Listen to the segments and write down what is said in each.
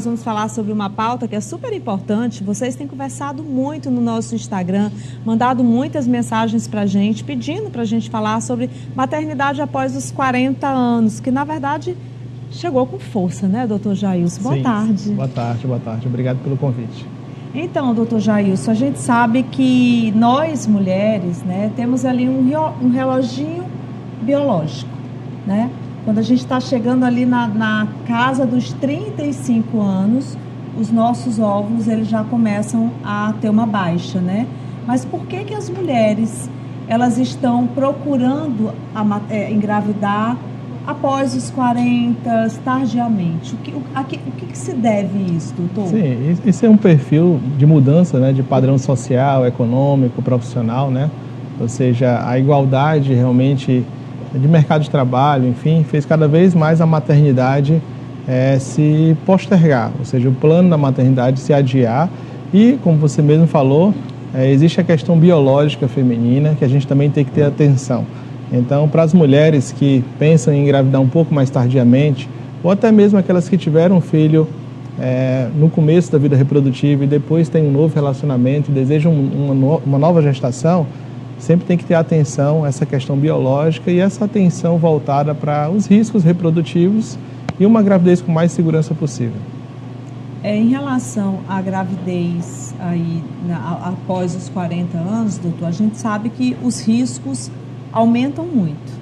Vamos falar sobre uma pauta que é super importante. Vocês têm conversado muito no nosso Instagram, mandado muitas mensagens para a gente, pedindo para a gente falar sobre maternidade após os 40 anos, que na verdade chegou com força, né, doutor Jailson? Boa tarde. Boa tarde, boa tarde. Obrigado pelo convite. Então, doutor Jailson, a gente sabe que nós, mulheres, né, temos ali um reloginho biológico, né? Quando a gente está chegando ali na casa dos 35 anos, os nossos óvulos eles já começam a ter uma baixa, né? Mas por que as mulheres elas estão procurando engravidar após os 40, tardiamente? O que se deve isso, doutor? Sim, esse é um perfil de mudança, né, de padrão social, econômico, profissional, né? Ou seja, a igualdade realmente de mercado de trabalho, enfim, fez cada vez mais a maternidade se postergar, ou seja, o plano da maternidade se adiar e, como você mesmo falou, existe a questão biológica feminina que a gente também tem que ter atenção. Então, para as mulheres que pensam em engravidar um pouco mais tardiamente, ou até mesmo aquelas que tiveram um filho no começo da vida reprodutiva e depois têm um novo relacionamento e desejam uma nova gestação, sempre tem que ter atenção a essa questão biológica e essa atenção voltada para os riscos reprodutivos e uma gravidez com mais segurança possível. Em relação à gravidez aí, após os 40 anos, doutor, a gente sabe que os riscos aumentam muito,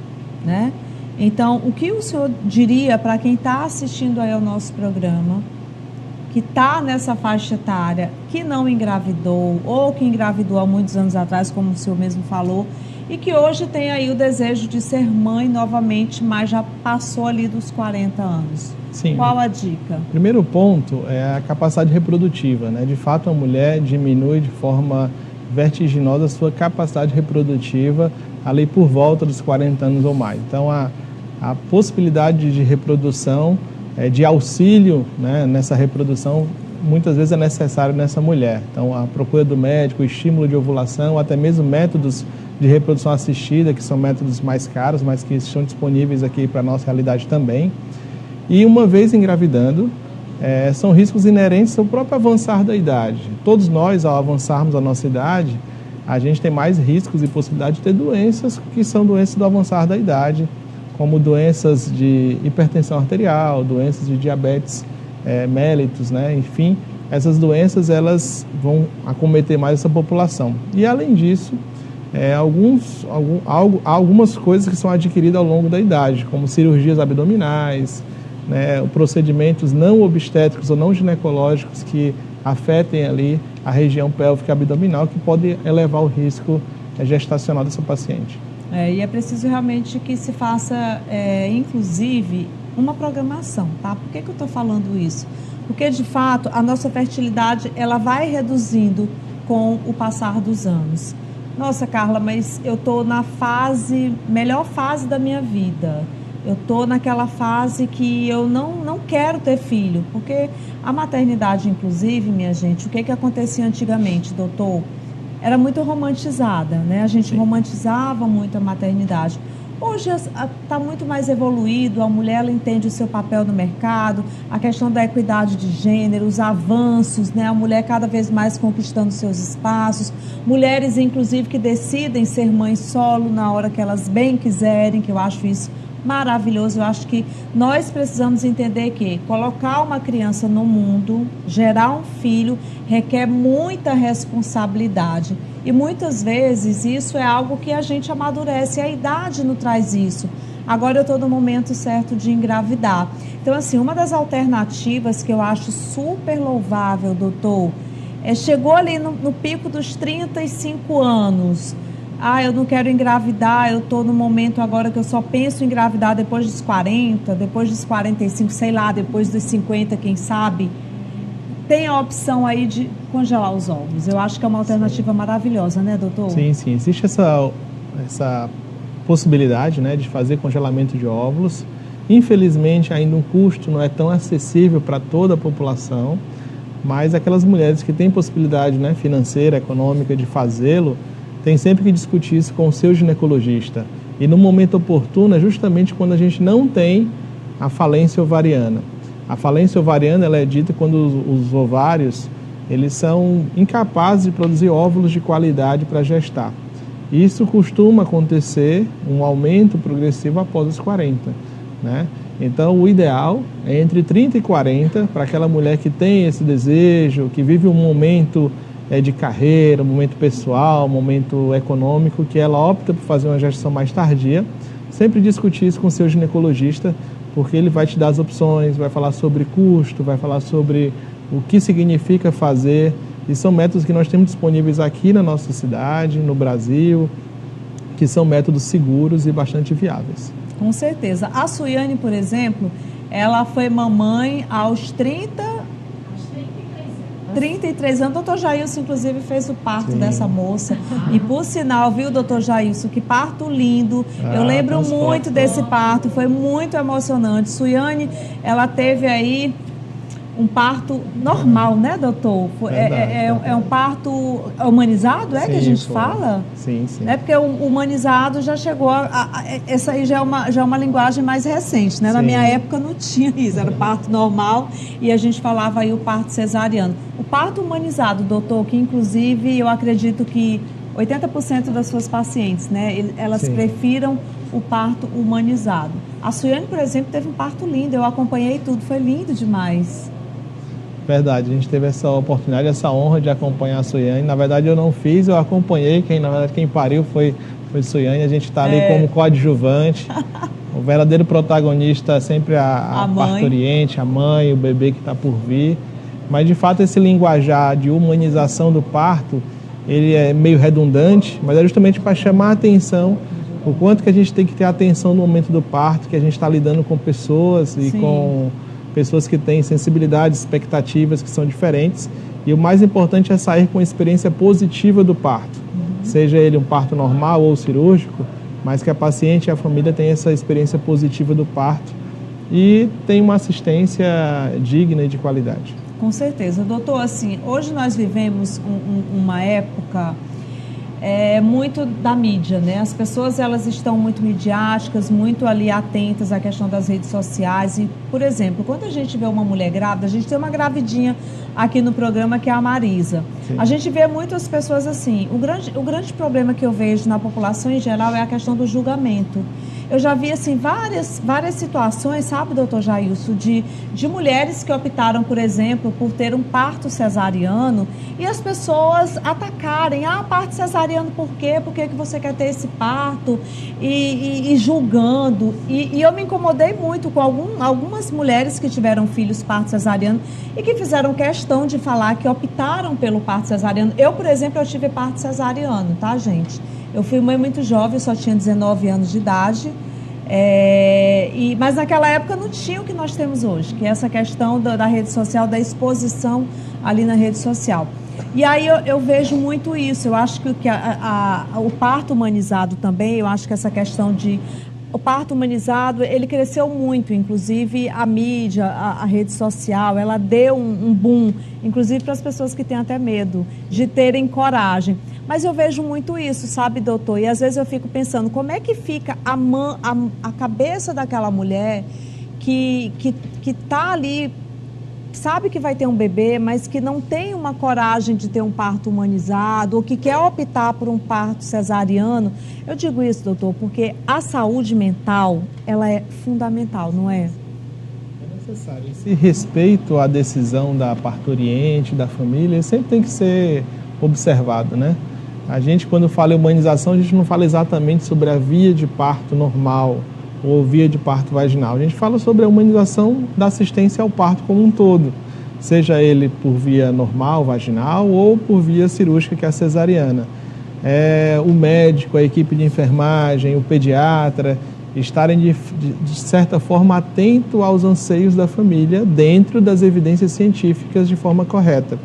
né? Então, o que o senhor diria para quem está assistindo aí ao nosso programa, que está nessa faixa etária, que não engravidou ou que engravidou há muitos anos atrás, como o senhor mesmo falou, e que hoje tem aí o desejo de ser mãe novamente, mas já passou ali dos 40 anos? Sim. Qual a dica? Primeiro ponto é a capacidade reprodutiva, né? De fato, a mulher diminui de forma vertiginosa a sua capacidade reprodutiva ali por volta dos 40 anos ou mais. Então, a possibilidade de reprodução de auxílio, né, nessa reprodução, muitas vezes é necessário nessa mulher. Então, a procura do médico, o estímulo de ovulação, até mesmo métodos de reprodução assistida, que são métodos mais caros, mas que estão disponíveis aqui para a nossa realidade também. E uma vez engravidando, são riscos inerentes ao próprio avançar da idade. Todos nós, ao avançarmos a nossa idade, a gente tem mais riscos e possibilidade de ter doenças que são doenças do avançar da idade, como doenças de hipertensão arterial, doenças de diabetes mellitus, né? Enfim, essas doenças elas vão acometer mais essa população. E além disso, algumas coisas que são adquiridas ao longo da idade, como cirurgias abdominais, né? Procedimentos não obstétricos ou não ginecológicos que afetem ali a região pélvica abdominal, que pode elevar o risco gestacional dessa paciente. E é preciso realmente que se faça, inclusive, uma programação, tá? Por que eu estou falando isso? Porque, de fato, a nossa fertilidade, ela vai reduzindo com o passar dos anos. Nossa, Carla, mas eu estou na melhor fase da minha vida. Eu estou naquela fase que eu não quero ter filho. Porque a maternidade, inclusive, minha gente, o que acontecia antigamente, doutor? Era muito romantizada, né? A gente romantizava muito a maternidade. Hoje está muito mais evoluído, a mulher ela entende o seu papel no mercado, a questão da equidade de gênero, os avanços, né? A mulher cada vez mais conquistando seus espaços, mulheres inclusive que decidem ser mães solo na hora que elas bem quiserem, que eu acho isso maravilhoso. Eu acho que nós precisamos entender que colocar uma criança no mundo, gerar um filho, requer muita responsabilidade. E muitas vezes isso é algo que a gente amadurece, a idade não traz isso. Agora eu estou no momento certo de engravidar. Então, assim, uma das alternativas que eu acho super louvável, doutor, chegou ali no pico dos 35 anos. Eu não quero engravidar, eu estou no momento agora que eu só penso em engravidar depois dos 40, depois dos 45, sei lá, depois dos 50, quem sabe. Tem a opção aí de congelar os óvulos. Eu acho que é uma alternativa maravilhosa, né, doutor? Sim, sim. Existe essa possibilidade, né, de fazer congelamento de óvulos. Infelizmente, ainda um custo não é tão acessível para toda a população, mas aquelas mulheres que têm possibilidade, né, financeira, econômica de fazê-lo, tem sempre que discutir isso com o seu ginecologista. E no momento oportuno é justamente quando a gente não tem a falência ovariana. A falência ovariana ela é dita quando os ovários eles são incapazes de produzir óvulos de qualidade para gestar. Isso costuma acontecer, um aumento progressivo após os 40, né? Então, o ideal é entre 30 e 40, para aquela mulher que tem esse desejo, que vive um momento de carreira, um momento pessoal, um momento econômico, que ela opta por fazer uma gestação mais tardia. Sempre discutir isso com o seu ginecologista, porque ele vai te dar as opções, vai falar sobre custo, vai falar sobre o que significa fazer. E são métodos que nós temos disponíveis aqui na nossa cidade, no Brasil, que são métodos seguros e bastante viáveis. Com certeza. A Suiane, por exemplo, ela foi mamãe aos 33 anos. O doutor Jailson, inclusive, fez o parto dessa moça. E, por sinal, viu, doutor Jailson, que parto lindo. Eu lembro muito desse parto, foi muito emocionante. Suiane, ela teve aí um parto normal, né, doutor? É um parto humanizado, sim, que a gente fala? Sim, sim. É porque o humanizado já chegou essa aí já é uma linguagem mais recente, né? Sim. Na minha época não tinha isso, era parto normal e a gente falava aí o parto cesariano. O parto humanizado, doutor, que inclusive eu acredito que 80% das suas pacientes, né, elas sim, prefiram o parto humanizado. A Suiane, por exemplo, teve um parto lindo, eu acompanhei tudo, foi lindo demais. Verdade, a gente teve essa oportunidade, essa honra de acompanhar a Suiane. Na verdade, eu não fiz, eu acompanhei. Quem pariu foi Suiane. A gente está ali como coadjuvante. O verdadeiro protagonista é sempre a parturiente, a mãe, o bebê que está por vir. Mas, de fato, esse linguajar de humanização do parto, ele é meio redundante, mas é justamente para chamar a atenção o quanto que a gente tem que ter atenção no momento do parto, que a gente está lidando com pessoas e sim, com pessoas que têm sensibilidades, expectativas que são diferentes, e o mais importante é sair com a experiência positiva do parto, seja ele um parto normal ou cirúrgico, mas que a paciente e a família tenham essa experiência positiva do parto e tenham uma assistência digna e de qualidade. Com certeza. Doutor, assim, hoje nós vivemos uma época muito da mídia, né? As pessoas, elas estão muito midiáticas, muito ali atentas à questão das redes sociais e, por exemplo, quando a gente vê uma mulher grávida, a gente tem uma gravidinha aqui no programa que é a Marisa. Sim. A gente vê muitas pessoas assim, o grande problema que eu vejo na população em geral é a questão do julgamento. Eu já vi assim várias situações, sabe, doutor Jailson, de mulheres que optaram, por exemplo, por ter um parto cesariano e as pessoas atacarem, parto cesariano por quê? Por que você quer ter esse parto? E julgando. E eu me incomodei muito com algumas mulheres que tiveram filhos parto cesariano e que fizeram questão de falar que optaram pelo parto cesariano. Eu, por exemplo, eu tive parto cesariano, tá, gente? Eu fui mãe muito jovem, só tinha 19 anos de idade, mas naquela época não tinha o que nós temos hoje, que é essa questão da rede social, da exposição ali na rede social. E aí eu vejo muito isso, eu acho que o parto humanizado também, eu acho que essa questão o parto humanizado, ele cresceu muito, inclusive a mídia, a rede social, ela deu um boom, inclusive para as pessoas que têm até medo, de terem coragem. Mas eu vejo muito isso, sabe, doutor? E às vezes eu fico pensando, como é que fica a cabeça daquela mulher que está ali, sabe que vai ter um bebê, mas que não tem uma coragem de ter um parto humanizado, ou que quer optar por um parto cesariano. Eu digo isso, doutor, porque a saúde mental, ela é fundamental, não é? É necessário. Esse respeito à decisão da parturiente, da família, sempre tem que ser observado, né? A gente, quando fala em humanização, a gente não fala exatamente sobre a via de parto normal ou via de parto vaginal. A gente fala sobre a humanização da assistência ao parto como um todo, seja ele por via normal, vaginal, ou por via cirúrgica, que é a cesariana. O médico, a equipe de enfermagem, o pediatra, estarem de certa forma atento aos anseios da família dentro das evidências científicas de forma correta.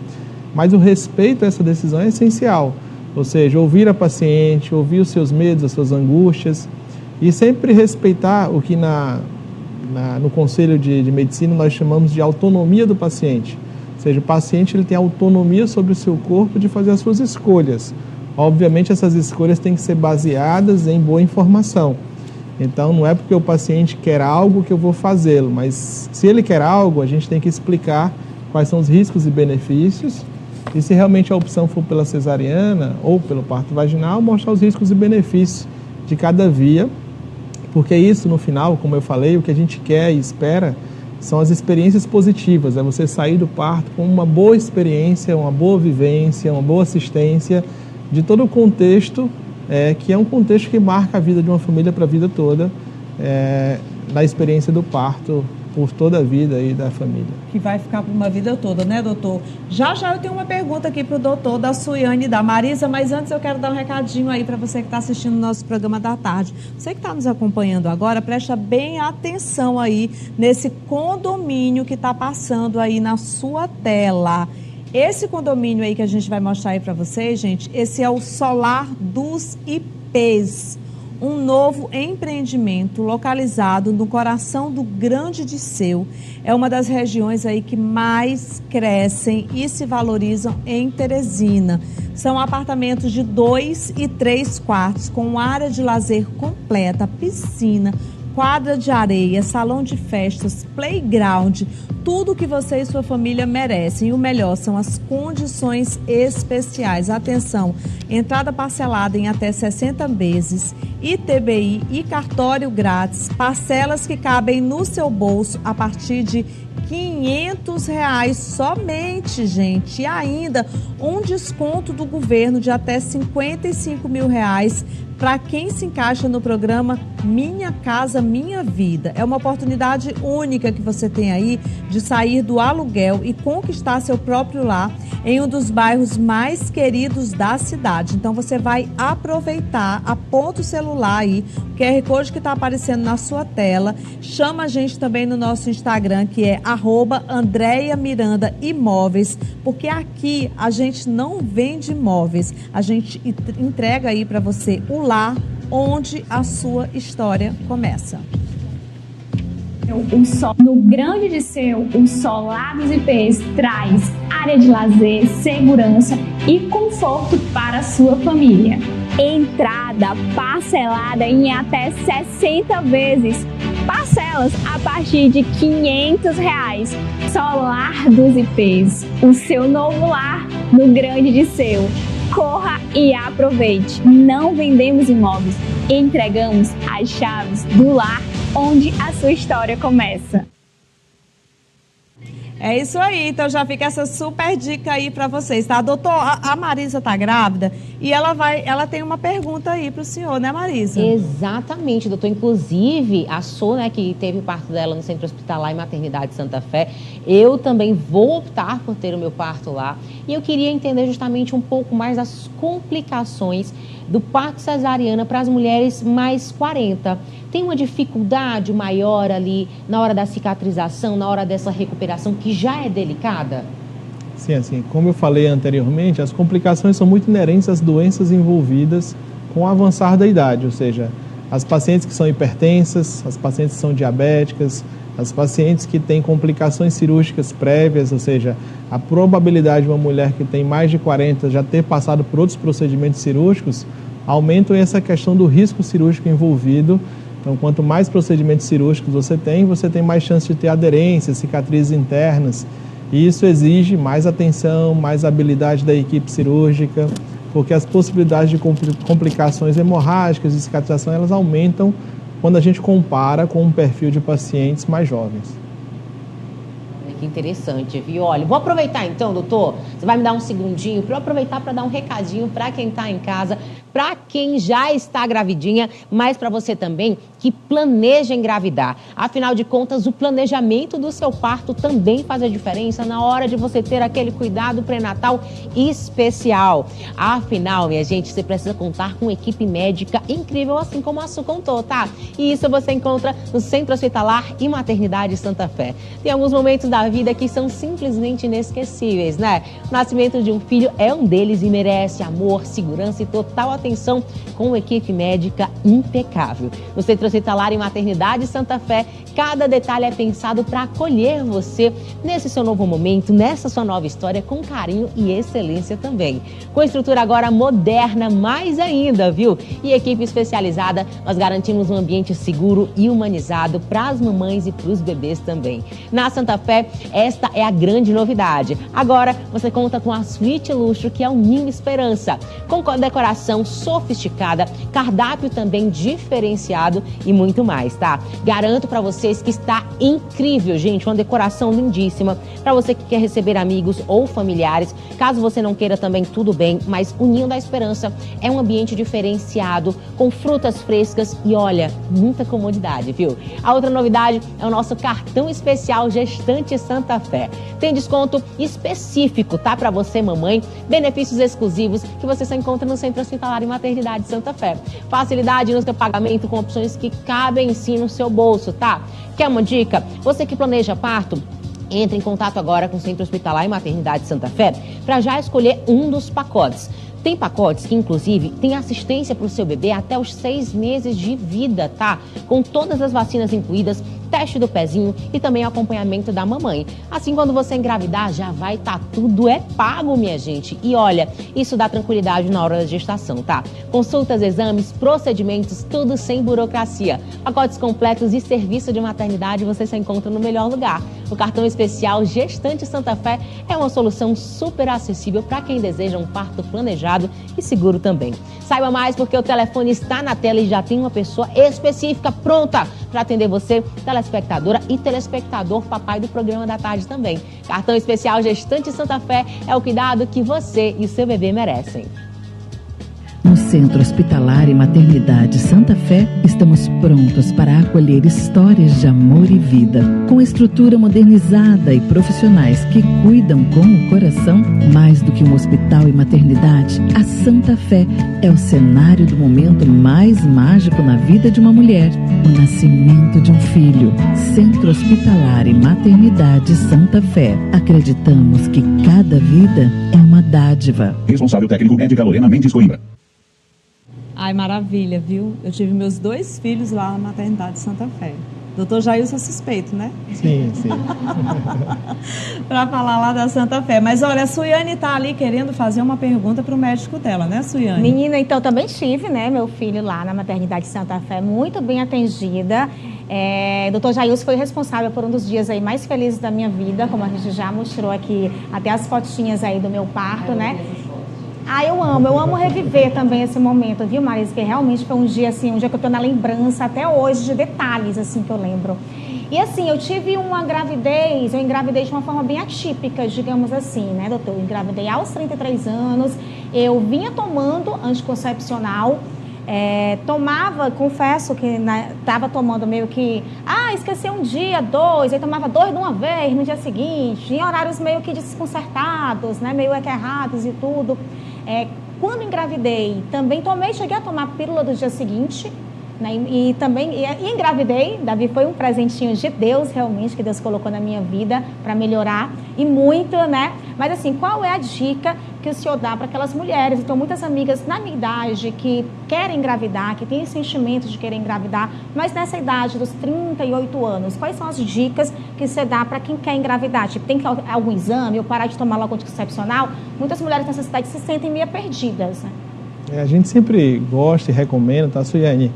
Mas o respeito a essa decisão é essencial. Ou seja, ouvir a paciente, ouvir os seus medos, as suas angústias e sempre respeitar o que no Conselho de Medicina nós chamamos de autonomia do paciente. Ou seja, o paciente ele tem autonomia sobre o seu corpo de fazer as suas escolhas. Obviamente, essas escolhas têm que ser baseadas em boa informação. Então, não é porque o paciente quer algo que eu vou fazê-lo, mas se ele quer algo, a gente tem que explicar quais são os riscos e benefícios, e se realmente a opção for pela cesariana ou pelo parto vaginal, mostrar os riscos e benefícios de cada via, porque isso, no final, como eu falei, o que a gente quer e espera são as experiências positivas, é você sair do parto com uma boa experiência, uma boa vivência, uma boa assistência de todo o contexto, que é um contexto que marca a vida de uma família para a vida toda, na experiência do parto por toda a vida aí da família. Que vai ficar por uma vida toda, né, doutor? Já eu tenho uma pergunta aqui para o doutor, da Suiane e da Marisa, mas antes eu quero dar um recadinho aí para você que está assistindo o nosso programa da tarde. Você que está nos acompanhando agora, presta bem atenção aí nesse condomínio que está passando aí na sua tela. Esse condomínio aí que a gente vai mostrar aí para vocês, gente, esse é o Solar dos IPs. Um novo empreendimento localizado no coração do Grande Disseu. É uma das regiões aí que mais crescem e se valorizam em Teresina. São apartamentos de 2 e 3 quartos, com área de lazer completa, piscina, quadra de areia, salão de festas, playground, tudo que você e sua família merecem. E o melhor são as condições especiais. Atenção, entrada parcelada em até 60 vezes, ITBI e cartório grátis, parcelas que cabem no seu bolso a partir de R$500 somente, gente. E ainda um desconto do governo de até R$55 mil para quem se encaixa no programa Minha Casa Minha Vida. É uma oportunidade única que você tem aí de sair do aluguel e conquistar seu próprio lar em um dos bairros mais queridos da cidade. Então você vai aproveitar, aponta o celular aí, o QR Code que está aparecendo na sua tela, chama a gente também no nosso Instagram, que é @AndreaMirandaImóveis, porque aqui a gente não vende imóveis, a gente entrega aí para você o lar onde a sua história começa. No Grande Disseu, o Solar dos IPs traz área de lazer, segurança e conforto para a sua família. Entrada parcelada em até 60 vezes. Parcelas a partir de R$500. Solar dos IPs, o seu novo lar no Grande Disseu. Corra e aproveite. Não vendemos imóveis, entregamos as chaves do lar onde a sua história começa. É isso aí, então já fica essa super dica aí para vocês, tá? Doutor, a Marisa tá grávida e ela tem uma pergunta aí para o senhor, né, Marisa? Exatamente, doutor. Inclusive, a Sô, né, que teve parto dela no Centro Hospitalar e Maternidade Santa Fé, eu também vou optar por ter o meu parto lá. E eu queria entender justamente um pouco mais das complicações do parto cesariana para as mulheres mais 40. Tem uma dificuldade maior ali na hora da cicatrização, na hora dessa recuperação, que já é delicada? Sim, assim, como eu falei anteriormente, as complicações são muito inerentes às doenças envolvidas com o avançar da idade, ou seja, as pacientes que são hipertensas, as pacientes que são diabéticas, as pacientes que têm complicações cirúrgicas prévias, ou seja, a probabilidade de uma mulher que tem mais de 40 já ter passado por outros procedimentos cirúrgicos, aumentam essa questão do risco cirúrgico envolvido. Então, quanto mais procedimentos cirúrgicos você tem mais chance de ter aderências, cicatrizes internas. E isso exige mais atenção, mais habilidade da equipe cirúrgica, porque as possibilidades de complicações hemorrágicas e cicatrização, elas aumentam quando a gente compara com um perfil de pacientes mais jovens. Que interessante, viu? Olha, vou aproveitar então, doutor, você vai me dar um segundinho para eu aproveitar para dar um recadinho para quem está em casa, para quem já está gravidinha, mas para você também que planeja engravidar. Afinal de contas, o planejamento do seu parto também faz a diferença na hora de você ter aquele cuidado pré-natal especial. Afinal, minha gente, você precisa contar com uma equipe médica incrível, assim como a Su contou, tá? E isso você encontra no Centro Hospitalar e Maternidade Santa Fé. Tem alguns momentos da vida que são simplesmente inesquecíveis, né? O nascimento de um filho é um deles e merece amor, segurança e total atenção atenção com uma equipe médica impecável. No Centro Hospitalar e Maternidade Santa Fé, cada detalhe é pensado para acolher você nesse seu novo momento, nessa sua nova história, com carinho e excelência também. Com estrutura agora moderna mais ainda, viu? E equipe especializada, nós garantimos um ambiente seguro e humanizado para as mamães e para os bebês também. Na Santa Fé, esta é a grande novidade. Agora você conta com a suíte luxo, que é o Ninho Esperança, com decoração sofisticada, cardápio também diferenciado e muito mais, tá? Garanto para vocês que está incrível, gente, uma decoração lindíssima para você que quer receber amigos ou familiares. Caso você não queira também, tudo bem, mas o Ninho da Esperança é um ambiente diferenciado, com frutas frescas e, olha, muita comodidade, viu? A outra novidade é o nosso cartão especial Gestante Santa Fé. Tem desconto específico, tá? Para você, mamãe, benefícios exclusivos que você só encontra no Centro Hospitalar e Maternidade Santa Fé. Facilidade no seu pagamento com opções que cabem sim no seu bolso, tá? Quer uma dica? Você que planeja parto, entre em contato agora com o Centro Hospitalar e Maternidade Santa Fé para já escolher um dos pacotes. Tem pacotes que, inclusive, tem assistência para o seu bebê até os 6 meses de vida, tá? Com todas as vacinas incluídas, teste do pezinho e também acompanhamento da mamãe. Assim, quando você engravidar, já vai estar tudo pago, minha gente. E olha, isso dá tranquilidade na hora da gestação, tá? Consultas, exames, procedimentos, tudo sem burocracia. Pacotes completos e serviço de maternidade você só encontra no melhor lugar. O cartão especial Gestante Santa Fé é uma solução super acessível para quem deseja um parto planejado e seguro também. Saiba mais porque o telefone está na tela e já tem uma pessoa específica pronta para atender você, telespectadora e telespectador papai do programa da tarde também. Cartão especial Gestante Santa Fé é o cuidado que você e seu bebê merecem. No Centro Hospitalar e Maternidade Santa Fé, estamos prontos para acolher histórias de amor e vida. Com estrutura modernizada e profissionais que cuidam com o coração, mais do que um hospital e maternidade, a Santa Fé é o cenário do momento mais mágico na vida de uma mulher, o nascimento de um filho. Centro Hospitalar e Maternidade Santa Fé. Acreditamos que cada vida é uma dádiva. Responsável técnico médica Lorena Mendes Coimbra. Ai, maravilha, viu? Eu tive meus 2 filhos lá na Maternidade Santa Fé. Doutor Jailson é suspeito, né? Sim, sim. Para falar lá da Santa Fé. Mas olha, a Suiane está ali querendo fazer uma pergunta para o médico dela, né, Suiane? Menina, então também tive, né, meu filho lá na Maternidade Santa Fé, muito bem atendida. Doutor Jailson foi responsável por um dos dias aí mais felizes da minha vida, como a gente já mostrou aqui, até as fotinhas aí do meu parto, né? Eu amo reviver também esse momento, viu, Marisa? Que realmente foi um dia que eu tô na lembrança até hoje, de detalhes, assim, que eu lembro. E assim, eu tive uma gravidez, eu engravidei de uma forma bem atípica, digamos assim, né, doutor? Eu engravidei aos 33 anos, eu vinha tomando anticoncepcional, confesso que estava tomando meio que, esqueci um dia, 2, aí tomava 2 de uma vez no dia seguinte, em horários meio que desconcertados, né, meio que errados e tudo. Quando engravidei, também cheguei a tomar pílula do dia seguinte, né, e engravidei. Davi foi um presentinho de Deus, realmente, que Deus colocou na minha vida para melhorar, e muito, né? Mas assim, qual é a dica que o senhor dá para aquelas mulheres? Então, muitas amigas na minha idade que querem engravidar, que têm esse sentimento de querer engravidar, mas nessa idade dos 38 anos, quais são as dicas que você dá para quem quer engravidar? Tipo, tem que algum exame ou parar de tomar logo anticoncepcional? Muitas mulheres nessa cidade se sentem meio perdidas, né? A gente sempre gosta e recomenda, tá, Suiane?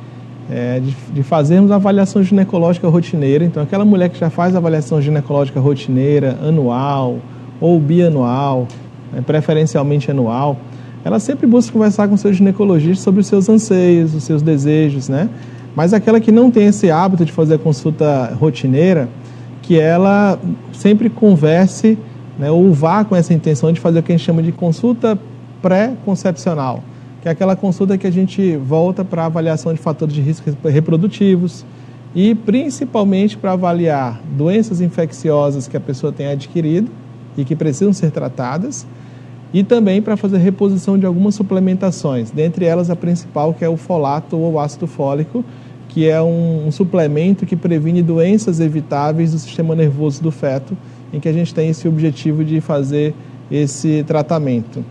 De fazermos a avaliação ginecológica rotineira. Então, aquela mulher que já faz a avaliação ginecológica rotineira, anual ou bianual, preferencialmente anual, ela sempre busca conversar com o seu ginecologista sobre os seus anseios, os seus desejos, né? Mas aquela que não tem esse hábito de fazer a consulta rotineira, que ela sempre converse, né, ou vá com essa intenção de fazer o que a gente chama de consulta pré-concepcional, que é aquela consulta que a gente volta para avaliação de fatores de risco reprodutivos e principalmente para avaliar doenças infecciosas que a pessoa tem adquirido e que precisam ser tratadas, e também para fazer reposição de algumas suplementações, dentre elas a principal, que é o folato ou ácido fólico, que é um suplemento que previne doenças evitáveis do sistema nervoso do feto, em que a gente tem esse objetivo de fazer esse tratamento.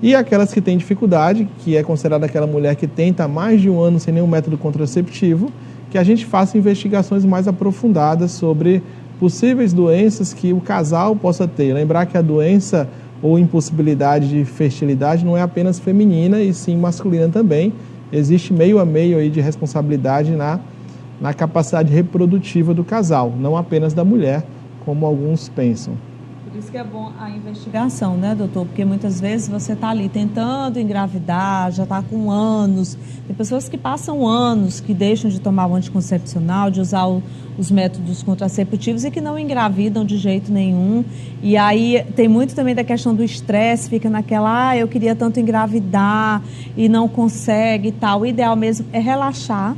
E aquelas que têm dificuldade, que é considerada aquela mulher que tenta há mais de um ano sem nenhum método contraceptivo, que a gente faça investigações mais aprofundadas sobre possíveis doenças que o casal possa ter. Lembrar que a doença ou impossibilidade de fertilidade não é apenas feminina e sim masculina também. Existe meio a meio aí de responsabilidade na capacidade reprodutiva do casal, não apenas da mulher, como alguns pensam. Por isso que é bom a investigação, né, doutor? Porque muitas vezes você está ali tentando engravidar, já está com anos. Tem pessoas que passam anos, que deixam de tomar o anticoncepcional, de usar os métodos contraceptivos e que não engravidam de jeito nenhum. E aí tem muito também da questão do estresse, fica naquela, eu queria tanto engravidar e não consegue e tal. O ideal mesmo é relaxar,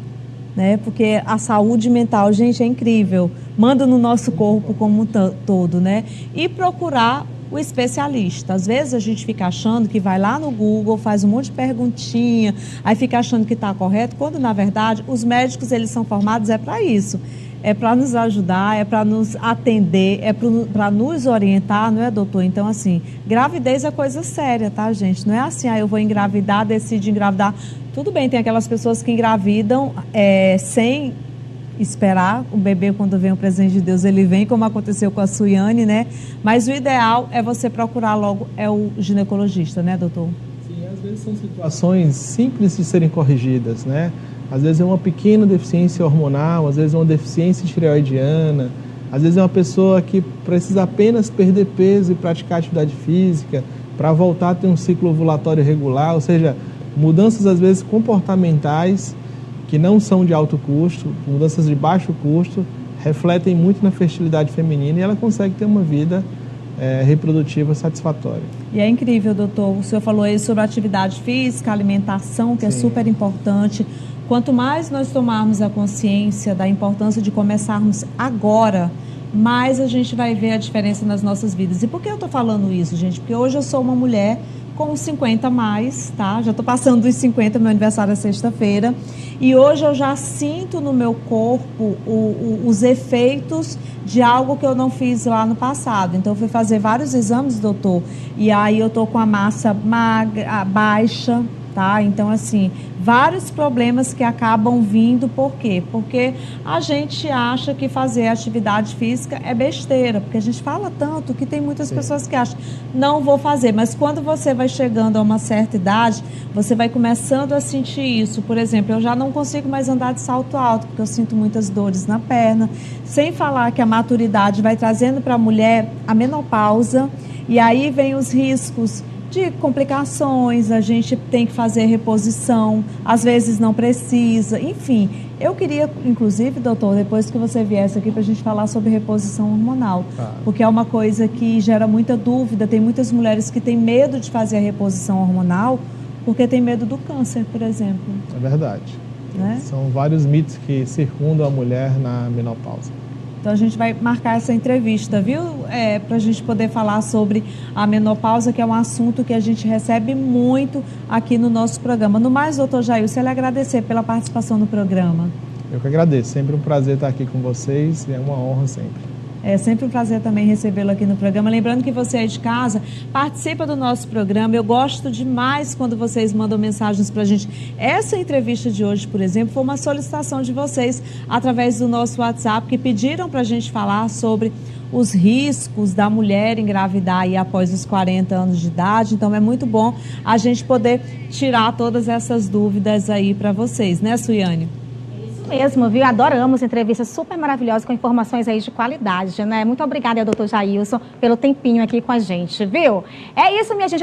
né? Porque a saúde mental, gente, é incrível. Manda no nosso corpo como um todo, né? E procurar o especialista. Às vezes a gente fica achando que vai lá no Google, faz um monte de perguntinha, aí fica achando que está correto, quando na verdade os médicos eles são formados para isso. É para nos ajudar, é para nos atender, é para nos orientar, não é, doutor? Então, assim, gravidez é coisa séria, tá, gente? Não é assim, eu vou engravidar, decido engravidar. Tudo bem, tem aquelas pessoas que engravidam sem esperar o bebê, quando vem o presente de Deus, ele vem, como aconteceu com a Suiane, né? Mas o ideal é você procurar logo o ginecologista, né, doutor? Sim, às vezes são situações simples de serem corrigidas, né? Às vezes é uma pequena deficiência hormonal, às vezes é uma deficiência tireoidiana, às vezes é uma pessoa que precisa apenas perder peso e praticar atividade física para voltar a ter um ciclo ovulatório regular, ou seja, mudanças às vezes comportamentais que não são de alto custo, mudanças de baixo custo, refletem muito na fertilidade feminina e ela consegue ter uma vida reprodutiva satisfatória. E é incrível, doutor, o senhor falou aí sobre atividade física, alimentação, que Sim. é super importante. Quanto mais nós tomarmos a consciência da importância de começarmos agora, mais a gente vai ver a diferença nas nossas vidas. E por que eu estou falando isso, gente? Porque hoje eu sou uma mulher com 50 a mais, tá? Já estou passando dos 50, meu aniversário é sexta-feira. E hoje eu já sinto no meu corpo os efeitos de algo que eu não fiz lá no passado. Então, eu fui fazer vários exames, doutor, e aí eu estou com a massa baixa, tá? Então, assim, vários problemas que acabam vindo, por quê? Porque a gente acha que fazer atividade física é besteira, porque a gente fala tanto que tem muitas pessoas que acham, não vou fazer, mas quando você vai chegando a uma certa idade, você vai começando a sentir isso. Por exemplo, eu já não consigo mais andar de salto alto, porque eu sinto muitas dores na perna, sem falar que a maturidade vai trazendo para a mulher a menopausa, e aí vem os riscos de complicações, a gente tem que fazer reposição, às vezes não precisa, enfim. Eu queria, inclusive, doutor, depois que você viesse aqui para a gente falar sobre reposição hormonal, porque é uma coisa que gera muita dúvida, tem muitas mulheres que têm medo de fazer a reposição hormonal porque tem medo do câncer, por exemplo. É verdade. Né? São vários mitos que circundam a mulher na menopausa. Então, a gente vai marcar essa entrevista, viu? Para a gente poder falar sobre a menopausa, que é um assunto que a gente recebe muito aqui no nosso programa. No mais, doutor Jair, se ele agradecer pela participação no programa. Eu que agradeço. Sempre um prazer estar aqui com vocês e é uma honra sempre. É sempre um prazer também recebê-lo aqui no programa. Lembrando que você é de casa, participa do nosso programa. Eu gosto demais quando vocês mandam mensagens para a gente. Essa entrevista de hoje, por exemplo, foi uma solicitação de vocês através do nosso WhatsApp, que pediram para a gente falar sobre os riscos da mulher engravidar aí após os 40 anos de idade. Então, é muito bom a gente poder tirar todas essas dúvidas aí para vocês, né, Suiane? Mesmo, viu? Adoramos entrevistas super maravilhosas com informações aí de qualidade, né? Muito obrigada, doutor Jailson, pelo tempinho aqui com a gente, viu? É isso, minha gente.